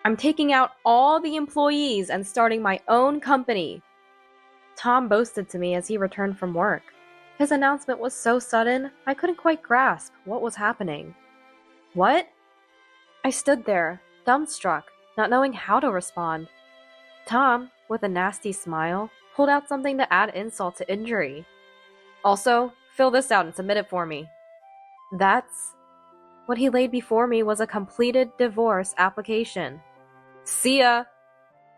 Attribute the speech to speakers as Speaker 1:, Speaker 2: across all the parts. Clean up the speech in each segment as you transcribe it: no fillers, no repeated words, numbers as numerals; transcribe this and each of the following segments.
Speaker 1: I'm taking out all the employees and starting my own company, Tom boasted to me as he returned from work. His announcement was so sudden, I couldn't quite grasp what was happening. What? I stood there, dumbstruck, not knowing how to respond. Tom, with a nasty smile, pulled out something to add insult to injury. Also, fill this out and submit it for me. That's... What he laid before me was a completed divorce application. See ya!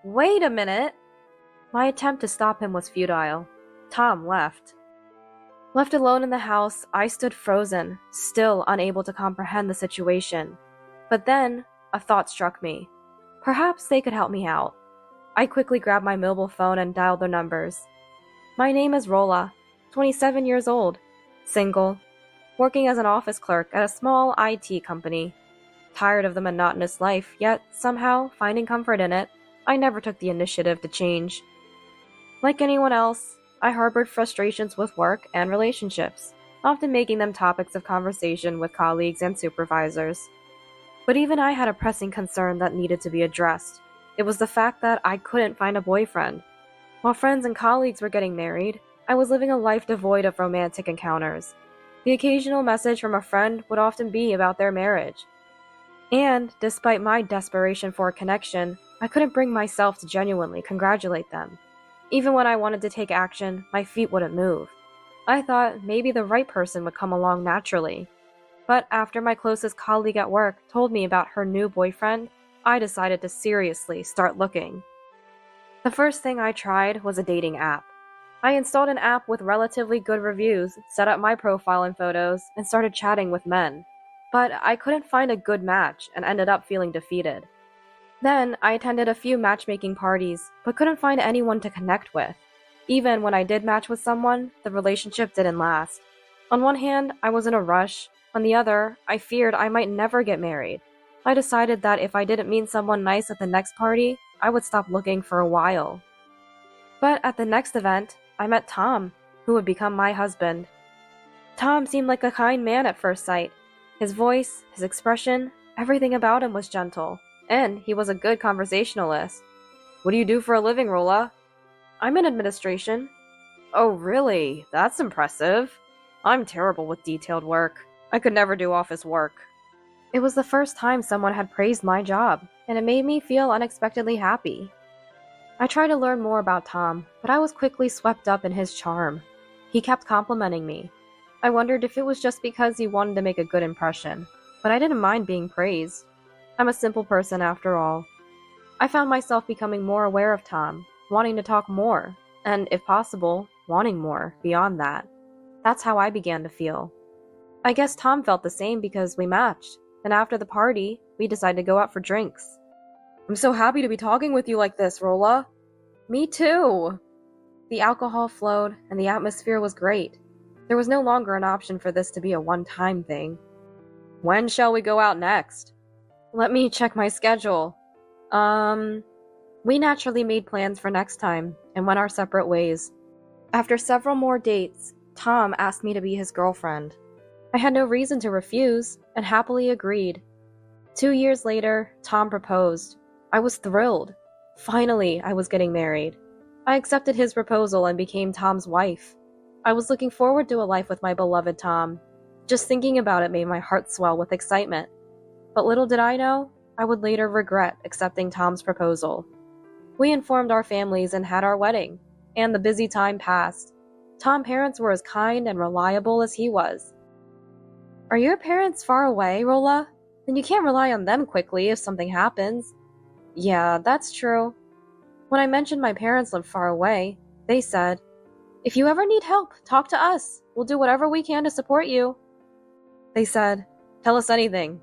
Speaker 1: Wait a minute! My attempt to stop him was futile. Tom left. Left alone in the house, I stood frozen, still unable to comprehend the situation. But then, a thought struck me. Perhaps they could help me out. I quickly grabbed my mobile phone and dialed their numbers. My name is Rolla, 27 years old, single, working as an office clerk at a small IT company. Tired of the monotonous life, yet somehow finding comfort in it, I never took the initiative to change. Like anyone else, I harbored frustrations with work and relationships, often making them topics of conversation with colleagues and supervisors. But even I had a pressing concern that needed to be addressed. It was the fact that I couldn't find a boyfriend. While friends and colleagues were getting married, I was living a life devoid of romantic encounters. The occasional message from a friend would often be about their marriage. And, despite my desperation for a connection, I couldn't bring myself to genuinely congratulate them. Even when I wanted to take action, my feet wouldn't move. I thought maybe the right person would come along naturally. But after my closest colleague at work told me about her new boyfriend, I decided to seriously start looking. The first thing I tried was a dating app. I installed an app with relatively good reviews, set up my profile and photos, and started chatting with men. But I couldn't find a good match and ended up feeling defeated. Then, I attended a few matchmaking parties, but couldn't find anyone to connect with. Even when I did match with someone, the relationship didn't last. On one hand, I was in a rush. On the other, I feared I might never get married. I decided that if I didn't meet someone nice at the next party, I would stop looking for a while. But at the next event, I met Tom, who would become my husband. Tom seemed like a kind man at first sight. His voice, his expression, everything about him was gentle. And he was a good conversationalist. What do you do for a living, Rolla? I'm in administration. Oh, really? That's impressive. I'm terrible with detailed work. I could never do office work. It was the first time someone had praised my job, and it made me feel unexpectedly happy. I tried to learn more about Tom, but I was quickly swept up in his charm. He kept complimenting me. I wondered if it was just because he wanted to make a good impression, but I didn't mind being praised. I'm a simple person after all. I found myself becoming more aware of Tom, wanting to talk more, and, if possible, wanting more beyond that. That's how I began to feel. I guess Tom felt the same because we matched, and after the party, we decided to go out for drinks. I'm so happy to be talking with you like this, Rolla. Me too. The alcohol flowed, and the atmosphere was great. There was no longer an option for this to be a one-time thing. When shall we go out next? Let me check my schedule. We naturally made plans for next time and went our separate ways. After several more dates, Tom asked me to be his girlfriend. I had no reason to refuse and happily agreed. 2 years later, Tom proposed. I was thrilled. Finally, I was getting married. I accepted his proposal and became Tom's wife. I was looking forward to a life with my beloved Tom. Just thinking about it made my heart swell with excitement. But little did I know, I would later regret accepting Tom's proposal. We informed our families and had our wedding, and the busy time passed. Tom's parents were as kind and reliable as he was. Are your parents far away, Rolla? Then you can't rely on them quickly if something happens. Yeah, that's true. When I mentioned my parents lived far away, they said, if you ever need help, talk to us. We'll do whatever we can to support you. They said, tell us anything.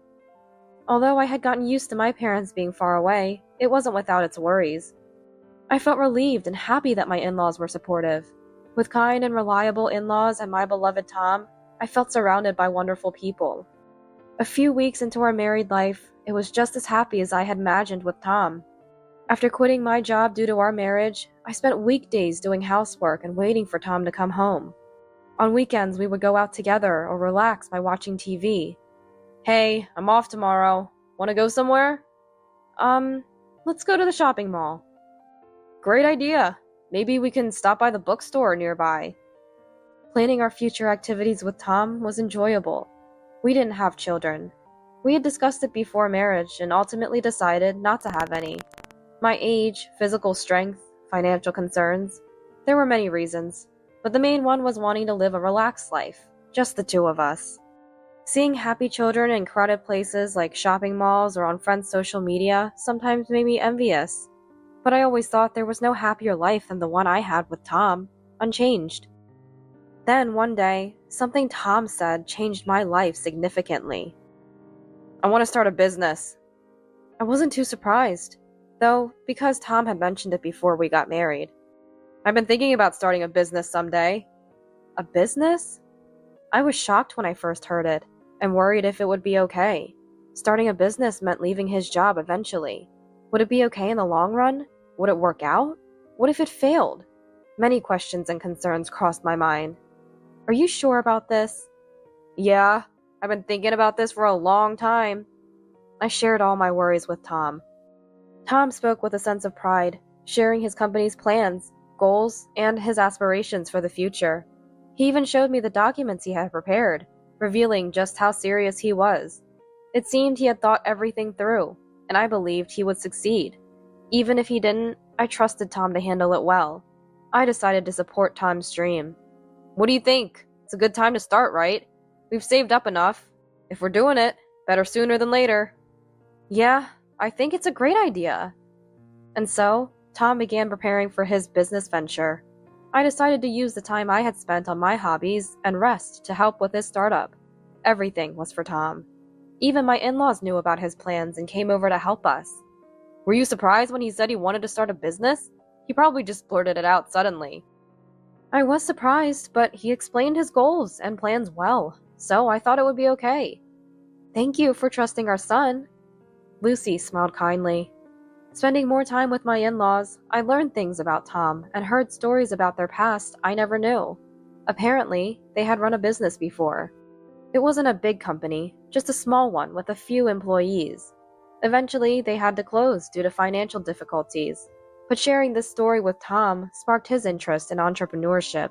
Speaker 1: Although I had gotten used to my parents being far away, it wasn't without its worries. I felt relieved and happy that my in-laws were supportive. With kind and reliable in-laws and my beloved Tom, I felt surrounded by wonderful people. A few weeks into our married life, it was just as happy as I had imagined with Tom. After quitting my job due to our marriage, I spent weekdays doing housework and waiting for Tom to come home. On weekends, we would go out together or relax by watching TV. Hey, I'm off tomorrow. Want to go somewhere? Let's go to the shopping mall. Great idea. Maybe we can stop by the bookstore nearby. Planning our future activities with Tom was enjoyable. We didn't have children. We had discussed it before marriage and ultimately decided not to have any. My age, physical strength, financial concerns. There were many reasons, but the main one was wanting to live a relaxed life, just the two of us. Seeing happy children in crowded places like shopping malls or on friends' social media sometimes made me envious. But I always thought there was no happier life than the one I had with Tom, unchanged. Then, one day, something Tom said changed my life significantly. I want to start a business. I wasn't too surprised, though, because Tom had mentioned it before we got married. I've been thinking about starting a business someday. A business? I was shocked when I first heard it, and worried if it would be okay. Starting a business meant leaving his job eventually. Would it be okay in the long run? Would it work out? What if it failed? Many questions and concerns crossed my mind. Are you sure about this? Yeah, I've been thinking about this for a long time. I shared all my worries with Tom. Tom spoke with a sense of pride, sharing his company's plans, goals, and his aspirations for the future. He even showed me the documents he had prepared, revealing just how serious he was. It seemed he had thought everything through, and I believed he would succeed. Even if he didn't, I trusted Tom to handle it well. I decided to support Tom's dream. What do you think? It's a good time to start, right? We've saved up enough. If we're doing it, better sooner than later. Yeah, I think it's a great idea. And so, Tom began preparing for his business venture. I decided to use the time I had spent on my hobbies and rest to help with his startup. Everything was for Tom. Even my in-laws knew about his plans and came over to help us. Were you surprised when he said he wanted to start a business? He probably just blurted it out suddenly. I was surprised, but he explained his goals and plans well, so I thought it would be okay. Thank you for trusting our son. Lucy smiled kindly. Spending more time with my in-laws, I learned things about Tom and heard stories about their past I never knew. Apparently, they had run a business before. It wasn't a big company, just a small one with a few employees. Eventually, they had to close due to financial difficulties, but sharing this story with Tom sparked his interest in entrepreneurship.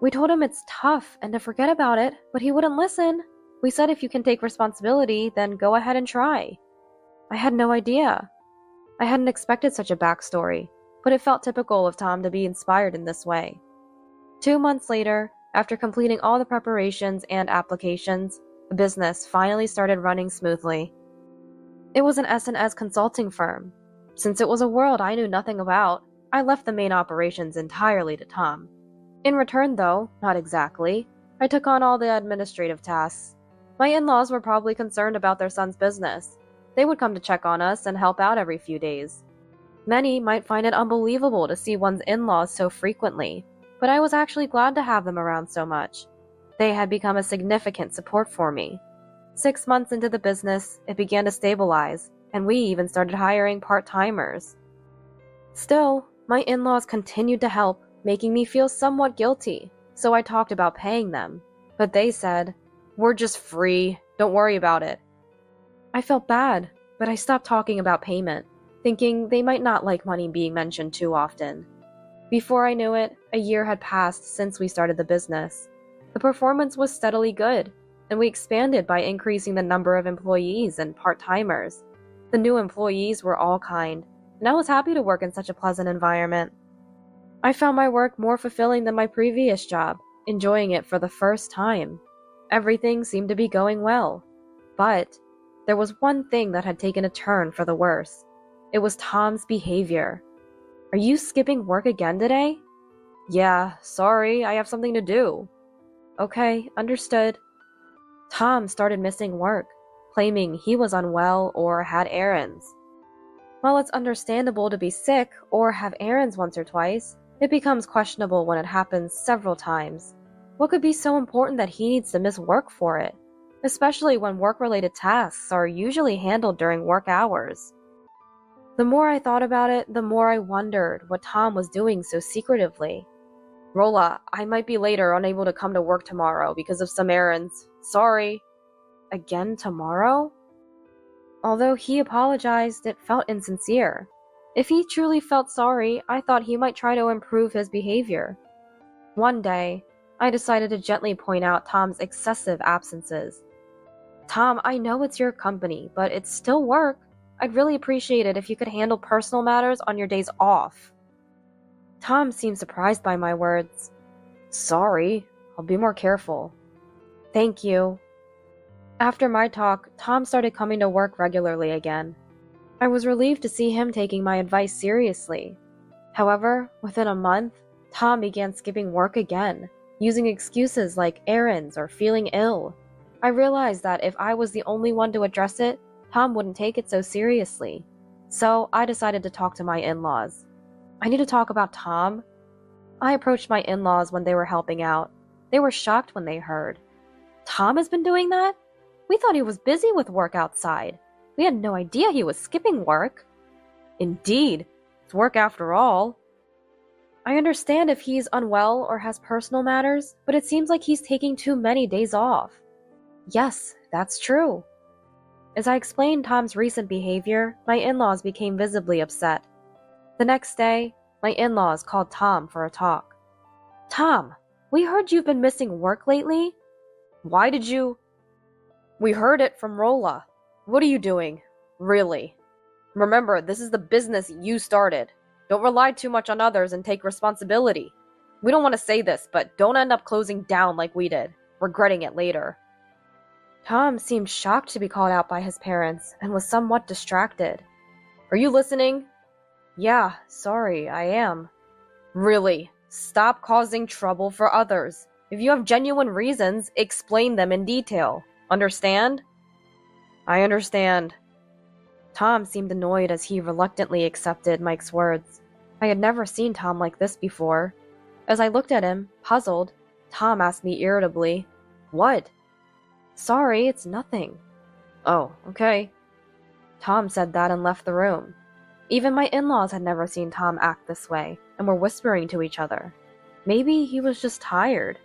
Speaker 1: We told him it's tough and to forget about it, but he wouldn't listen. We said if you can take responsibility, then go ahead and try. I had no idea. I hadn't expected such a backstory, but it felt typical of Tom to be inspired in this way. 2 months later, after completing all the preparations and applications, the business finally started running smoothly. It was an S&S consulting firm. Since it was a world I knew nothing about, I left the main operations entirely to Tom. In return, though, not exactly, I took on all the administrative tasks. My in-laws were probably concerned about their son's business. They would come to check on us and help out every few days. Many might find it unbelievable to see one's in-laws so frequently, but I was actually glad to have them around so much. They had become a significant support for me. 6 months into the business, it began to stabilize, and we even started hiring part-timers. Still, my in-laws continued to help, making me feel somewhat guilty, so I talked about paying them. But they said, "We're just free, don't worry about it." I felt bad, but I stopped talking about payment, thinking they might not like money being mentioned too often. Before I knew it, a year had passed since we started the business. The performance was steadily good, and we expanded by increasing the number of employees and part-timers. The new employees were all kind, and I was happy to work in such a pleasant environment. I found my work more fulfilling than my previous job, enjoying it for the first time. Everything seemed to be going well. But there was one thing that had taken a turn for the worse. It was Tom's behavior. "Are you skipping work again today?" "Yeah, sorry, I have something to do." "Okay, understood." Tom started missing work, claiming he was unwell or had errands. While it's understandable to be sick or have errands once or twice, it becomes questionable when it happens several times. What could be so important that he needs to miss work for it? Especially when work-related tasks are usually handled during work hours. The more I thought about it, the more I wondered what Tom was doing so secretively. "Rolla, I might be late or unable to come to work tomorrow because of some errands. Sorry." Again tomorrow? Although he apologized, it felt insincere. If he truly felt sorry, I thought he might try to improve his behavior. One day, I decided to gently point out Tom's excessive absences. Tom, I know it's your company, but it's still work. I'd really appreciate it if you could handle personal matters on your days off. Tom seemed surprised by my words. Sorry, I'll be more careful. Thank you. After my talk, Tom started coming to work regularly again. I was relieved to see him taking my advice seriously. However, within a month, Tom began skipping work again, using excuses like errands or feeling ill. I realized that if I was the only one to address it, Tom wouldn't take it so seriously. So I decided to talk to my in-laws. I need to talk about Tom. I approached my in-laws when they were helping out. They were shocked when they heard. Tom has been doing that? We thought he was busy with work outside. We had no idea he was skipping work. Indeed, it's work after all. I understand if he's unwell or has personal matters, but it seems like he's taking too many days off. Yes, that's true. As I explained Tom's recent behavior, my in-laws became visibly upset. The next day, my in-laws called Tom for a talk. Tom, we heard you've been missing work lately. Why did you? We heard it from Rolla. What are you doing? Really? Remember, this is the business you started. Don't rely too much on others and take responsibility. We don't want to say this, but don't end up closing down like we did, regretting it later. Tom seemed shocked to be called out by his parents and was somewhat distracted. Are you listening? Yeah, sorry, I am. Really, stop causing trouble for others. If you have genuine reasons, explain them in detail. Understand? I understand. Tom seemed annoyed as he reluctantly accepted Mike's words. I had never seen Tom like this before. As I looked at him, puzzled, Tom asked me irritably, What? Sorry, it's nothing. Oh, okay. Tom said that and left the room. Even my in-laws had never seen Tom act this way and were whispering to each other. Maybe he was just tired.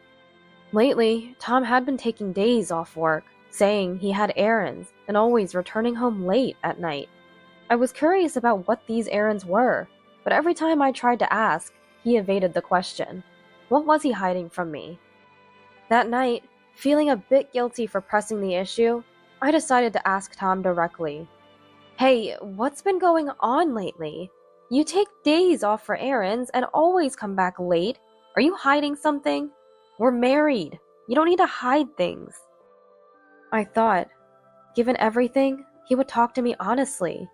Speaker 1: Lately, Tom had been taking days off work, saying he had errands and always returning home late at night. I was curious about what these errands were, but every time I tried to ask, he evaded the question. What was he hiding from me? That night, feeling a bit guilty for pressing the issue, I decided to ask Tom directly. Hey, what's been going on lately? You take days off for errands and always come back late. Are you hiding something? We're married. You don't need to hide things. I thought, given everything, he would talk to me honestly.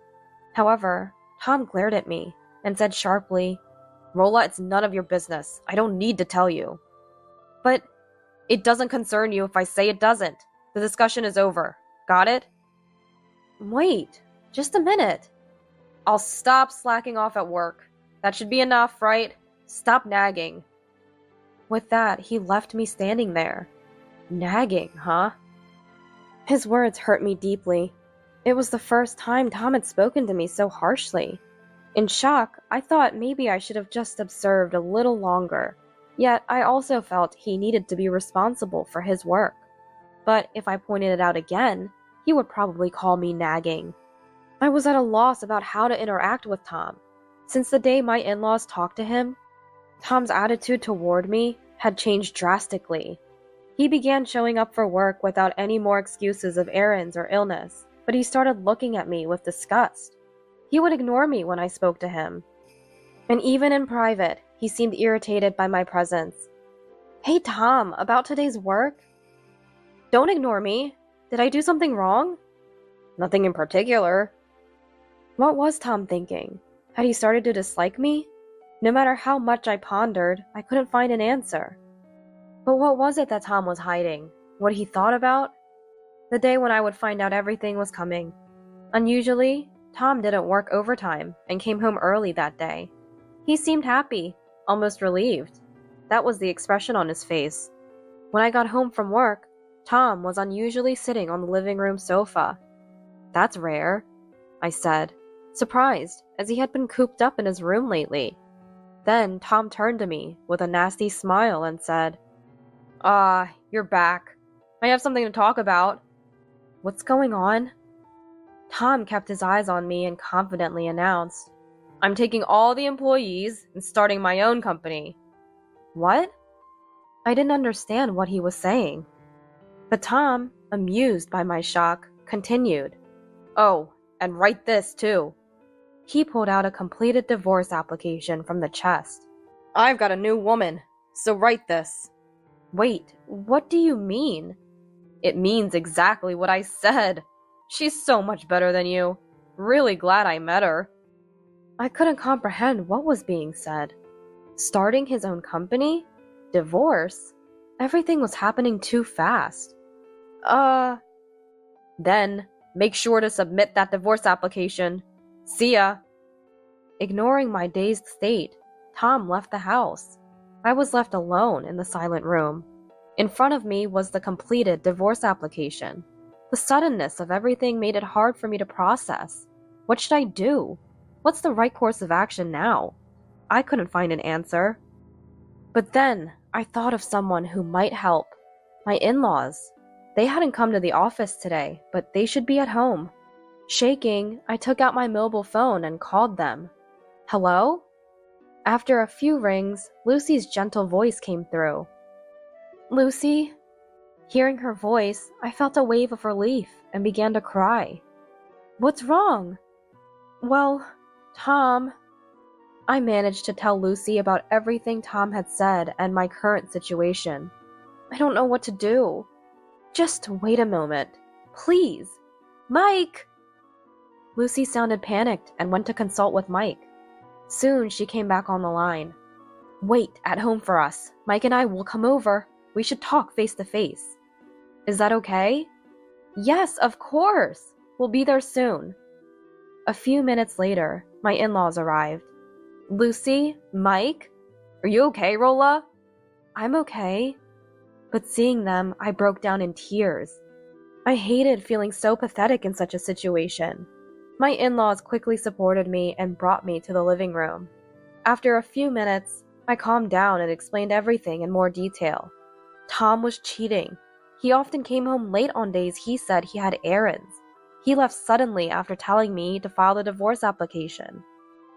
Speaker 1: However, Tom glared at me and said sharply, Rolla, it's none of your business. I don't need to tell you. But it doesn't concern you if I say it doesn't. The discussion is over. Got it? Wait, just a minute. I'll stop slacking off at work. That should be enough, right? Stop nagging. With that, he left me standing there. Nagging, huh? His words hurt me deeply. It was the first time Tom had spoken to me so harshly. In shock, I thought maybe I should have just observed a little longer. Yet, I also felt he needed to be responsible for his work. But if I pointed it out again, he would probably call me nagging. I was at a loss about how to interact with Tom. Since the day my in-laws talked to him, Tom's attitude toward me had changed drastically. He began showing up for work without any more excuses of errands or illness, but he started looking at me with disgust. He would ignore me when I spoke to him. And even in private, he seemed irritated by my presence. Hey Tom, about today's work? Don't ignore me. Did I do something wrong? Nothing in particular. What was Tom thinking? Had he started to dislike me? No matter how much I pondered, I couldn't find an answer. But what was it that Tom was hiding? What he thought about? The day when I would find out everything was coming. Unusually, Tom didn't work overtime and came home early that day. He seemed happy, almost relieved. That was the expression on his face. When I got home from work, Tom was unusually sitting on the living room sofa. That's rare, I said, surprised, as he had been cooped up in his room lately. Then Tom turned to me with a nasty smile and said, you're back. I have something to talk about. What's going on? Tom kept his eyes on me and confidently announced, "I'm taking all the employees and starting my own company." What? I didn't understand what he was saying. But Tom, amused by my shock, continued, "Oh, and write this too." He pulled out a completed divorce application from the chest. "I've got a new woman, so write this." Wait, what do you mean? It means exactly what I said. She's so much better than you. Really glad I met her. I couldn't comprehend what was being said. Starting his own company? Divorce? Everything was happening too fast. Then, make sure to submit that divorce application. See ya. Ignoring my dazed state, Tom left the house. I was left alone in the silent room. In front of me was the completed divorce application. The suddenness of everything made it hard for me to process. What should I do? What's the right course of action now? I couldn't find an answer. But then, I thought of someone who might help. My in-laws. They hadn't come to the office today, but they should be at home. Shaking, I took out my mobile phone and called them. Hello? After a few rings, Lucy's gentle voice came through. Lucy? Hearing her voice, I felt a wave of relief and began to cry. What's wrong? Well, Tom. I managed to tell Lucy about everything Tom had said and my current situation. I don't know what to do. Just wait a moment. Please. Mike! Lucy sounded panicked and went to consult with Mike. Soon she came back on the line. Wait at home for us. Mike and I will come over. We should talk face to face. Is that okay? Yes, of course. We'll be there soon. A few minutes later, my in-laws arrived. Lucy? Mike? Are you okay, Rolla? I'm okay. But seeing them, I broke down in tears. I hated feeling so pathetic in such a situation. My in-laws quickly supported me and brought me to the living room. After a few minutes, I calmed down and explained everything in more detail. Tom was cheating. He often came home late on days he said he had errands. He left suddenly after telling me to file the divorce application.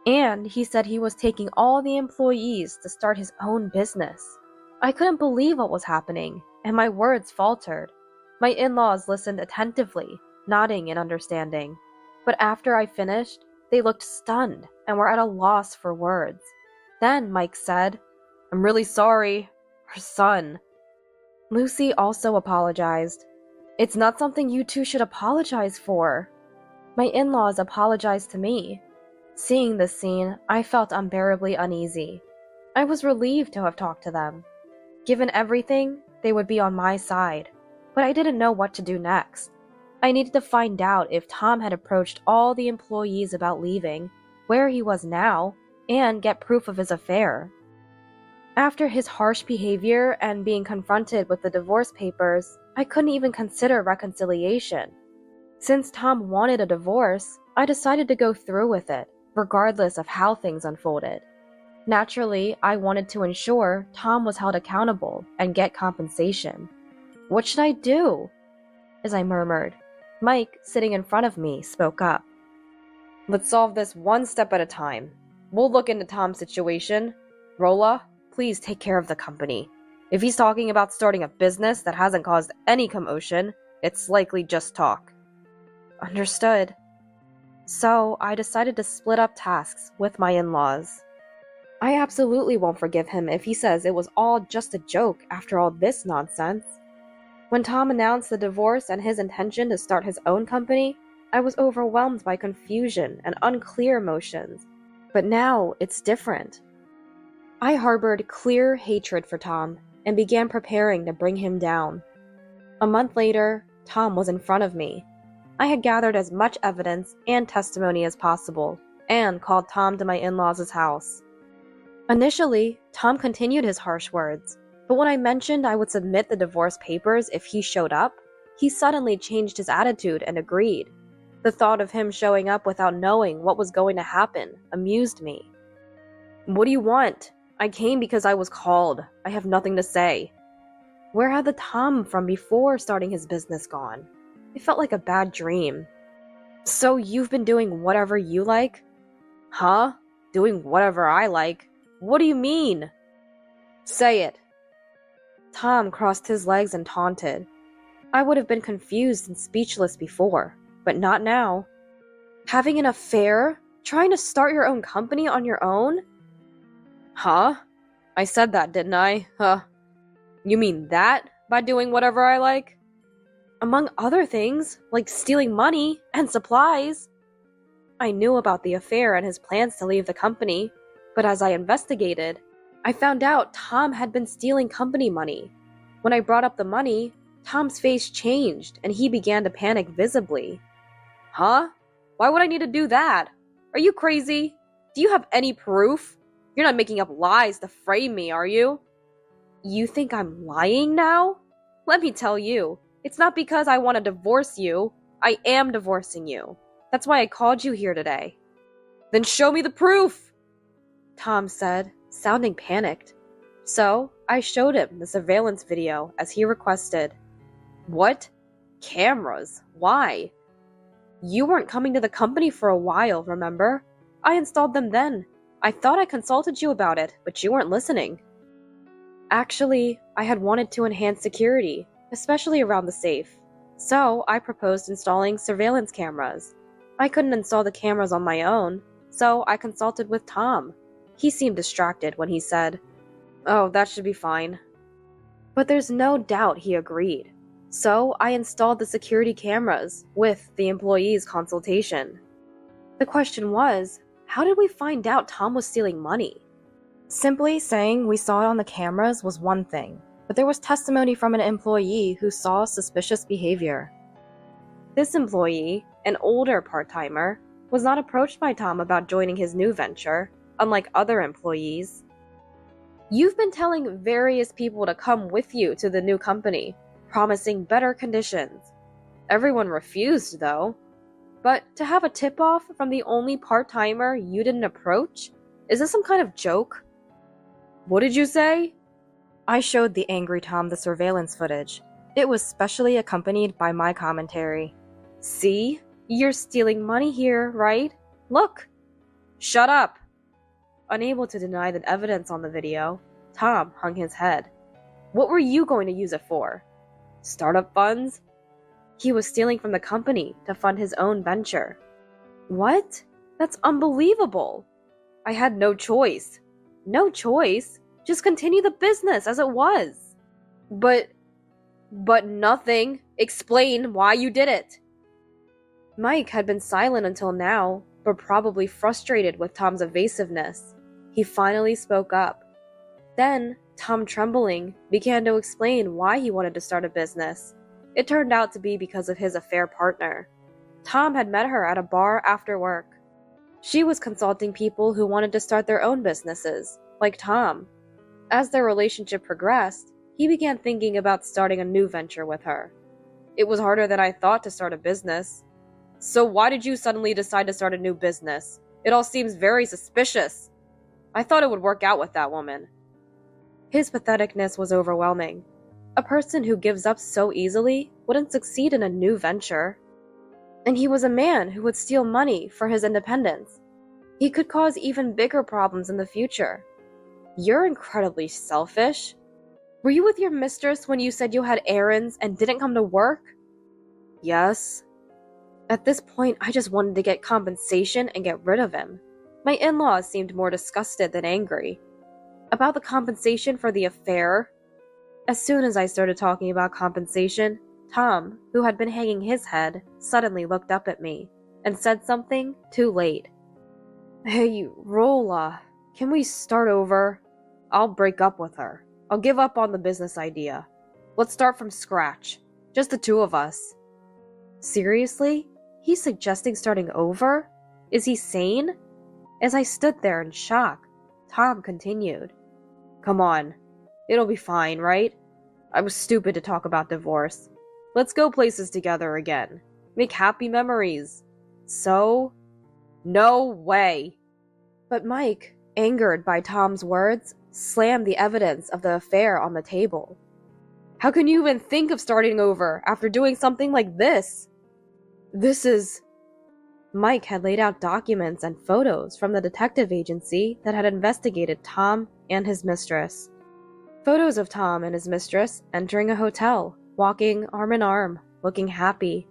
Speaker 1: And he said he was taking all the employees to start his own business. I couldn't believe what was happening, and my words faltered. My in-laws listened attentively, nodding in understanding. But after I finished, they looked stunned and were at a loss for words. Then Mike said, "I'm really sorry. Her son." Lucy also apologized. "It's not something you two should apologize for." My in-laws apologized to me. Seeing this scene, I felt unbearably uneasy. I was relieved to have talked to them. Given everything, they would be on my side, but I didn't know what to do next. I needed to find out if Tom had approached all the employees about leaving, where he was now, and get proof of his affair. After his harsh behavior and being confronted with the divorce papers, I couldn't even consider reconciliation. Since Tom wanted a divorce, I decided to go through with it, regardless of how things unfolded. Naturally, I wanted to ensure Tom was held accountable and get compensation. What should I do? As I murmured, Mike, sitting in front of me, spoke up. Let's solve this one step at a time. We'll look into Tom's situation. Rolla, please take care of the company. If he's talking about starting a business that hasn't caused any commotion, it's likely just talk. Understood. So I decided to split up tasks with my in-laws. I absolutely won't forgive him if he says it was all just a joke after all this nonsense. When Tom announced the divorce and his intention to start his own company, I was overwhelmed by confusion and unclear emotions. But now it's different. I harbored clear hatred for Tom and began preparing to bring him down. A month later, Tom was in front of me. I had gathered as much evidence and testimony as possible and called Tom to my in-laws' house. Initially, Tom continued his harsh words, but when I mentioned I would submit the divorce papers if he showed up, he suddenly changed his attitude and agreed. The thought of him showing up without knowing what was going to happen amused me. What do you want? I came because I was called. I have nothing to say. Where had the Tom from before starting his business gone? It felt like a bad dream. So you've been doing whatever you like? Huh? Doing whatever I like? What do you mean? Say it. Tom crossed his legs and taunted. I would have been confused and speechless before, but not now. Having an affair? Trying to start your own company on your own? Huh? I said that, didn't I? Huh? You mean that by doing whatever I like? Among other things, like stealing money and supplies. I knew about the affair and his plans to leave the company, but as I investigated, I found out Tom had been stealing company money. When I brought up the money, Tom's face changed and he began to panic visibly. Huh? Why would I need to do that? Are you crazy? Do you have any proof? You're not making up lies to frame me, are you? You think I'm lying now? Let me tell you, it's not because I want to divorce you. I am divorcing you. That's why I called you here today. Then show me the proof, Tom said, sounding panicked. So, I showed him the surveillance video as he requested. What? Cameras? Why? You weren't coming to the company for a while, remember? I installed them then. I thought I consulted you about it, but you weren't listening. Actually, I had wanted to enhance security, especially around the safe. So, I proposed installing surveillance cameras. I couldn't install the cameras on my own, so I consulted with Tom. He seemed distracted when he said, "Oh, that should be fine." But there's no doubt he agreed. So I installed the security cameras with the employee's consultation. The question was, how did we find out Tom was stealing money? Simply saying we saw it on the cameras was one thing, but there was testimony from an employee who saw suspicious behavior. This employee, an older part-timer, was not approached by Tom about joining his new venture, unlike other employees. You've been telling various people to come with you to the new company, promising better conditions. Everyone refused, though. But to have a tip-off from the only part-timer you didn't approach? Is this some kind of joke? What did you say? I showed the angry Tom the surveillance footage. It was specially accompanied by my commentary. See? You're stealing money here, right? Look! Shut up! Unable to deny the evidence on the video, Tom hung his head. What were you going to use it for? Startup funds? He was stealing from the company to fund his own venture. What? That's unbelievable! I had no choice. No choice? Just continue the business as it was. But nothing. Explain why you did it. Mike had been silent until now, but probably frustrated with Tom's evasiveness. He finally spoke up. Then, Tom, trembling, began to explain why he wanted to start a business. It turned out to be because of his affair partner. Tom had met her at a bar after work. She was consulting people who wanted to start their own businesses, like Tom. As their relationship progressed, he began thinking about starting a new venture with her. It was harder than I thought to start a business. So why did you suddenly decide to start a new business? It all seems very suspicious. I thought it would work out with that woman. His patheticness was overwhelming. A person who gives up so easily wouldn't succeed in a new venture. And he was a man who would steal money for his independence. He could cause even bigger problems in the future. You're incredibly selfish. Were you with your mistress when you said you had errands and didn't come to work? Yes. At this point, I just wanted to get compensation and get rid of him. My in-laws seemed more disgusted than angry. About the compensation for the affair? As soon as I started talking about compensation, Tom, who had been hanging his head, suddenly looked up at me and said something too late. Hey, Rolla, can we start over? I'll break up with her. I'll give up on the business idea. Let's start from scratch. Just the two of us. Seriously? He's suggesting starting over? Is he sane? As I stood there in shock, Tom continued. Come on. It'll be fine, right? I was stupid to talk about divorce. Let's go places together again. Make happy memories. So? No way! But Mike, angered by Tom's words, slammed the evidence of the affair on the table. How can you even think of starting over after doing something like this? This is... Mike had laid out documents and photos from the detective agency that had investigated Tom and his mistress. Photos of Tom and his mistress entering a hotel, walking arm in arm, looking happy.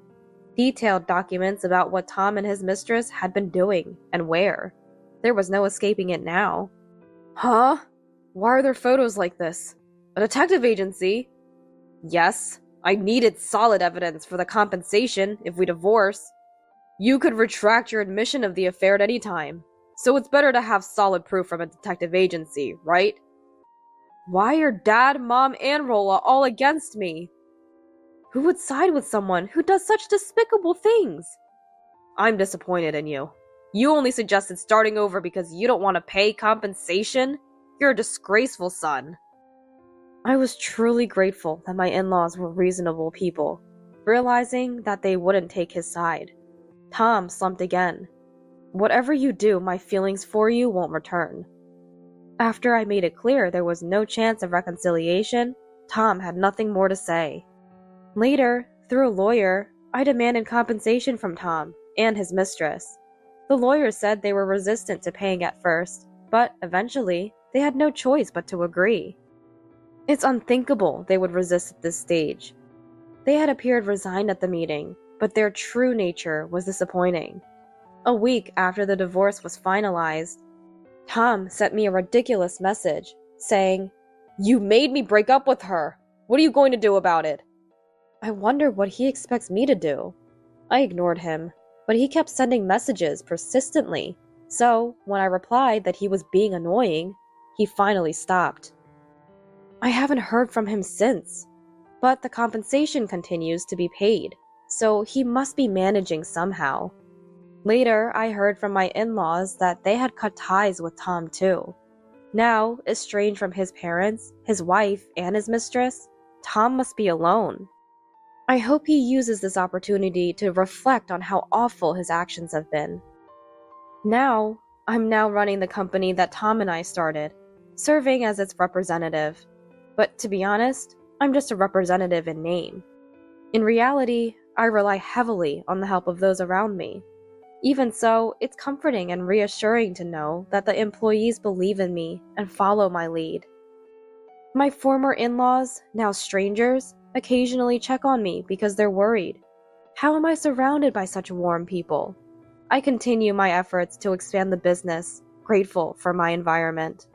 Speaker 1: Detailed documents about what Tom and his mistress had been doing and where. There was no escaping it now. Huh? Why are there photos like this? A detective agency? Yes, I needed solid evidence for the compensation if we divorce. You could retract your admission of the affair at any time, so it's better to have solid proof from a detective agency, right? Why are Dad, Mom, and Rolla all against me? Who would side with someone who does such despicable things? I'm disappointed in you. You only suggested starting over because you don't want to pay compensation? You're a disgraceful son. I was truly grateful that my in-laws were reasonable people, realizing that they wouldn't take his side. Tom slumped again. Whatever you do, my feelings for you won't return. After I made it clear there was no chance of reconciliation, Tom had nothing more to say. Later, through a lawyer, I demanded compensation from Tom and his mistress. The lawyer said they were resistant to paying at first, but eventually, they had no choice but to agree. It's unthinkable they would resist at this stage. They had appeared resigned at the meeting, but their true nature was disappointing. A week after the divorce was finalized, Tom sent me a ridiculous message, saying, "You made me break up with her. What are you going to do about it?" I wonder what he expects me to do. I ignored him, but he kept sending messages persistently, so when I replied that he was being annoying, he finally stopped. I haven't heard from him since, but the compensation continues to be paid, so he must be managing somehow. Later, I heard from my in-laws that they had cut ties with Tom too. Now, estranged from his parents, his wife, and his mistress, Tom must be alone. I hope he uses this opportunity to reflect on how awful his actions have been. I'm now running the company that Tom and I started, serving as its representative. But to be honest, I'm just a representative in name. In reality, I rely heavily on the help of those around me. Even so, it's comforting and reassuring to know that the employees believe in me and follow my lead. My former in-laws, now strangers, occasionally check on me because they're worried. How am I surrounded by such warm people? I continue my efforts to expand the business, grateful for my environment.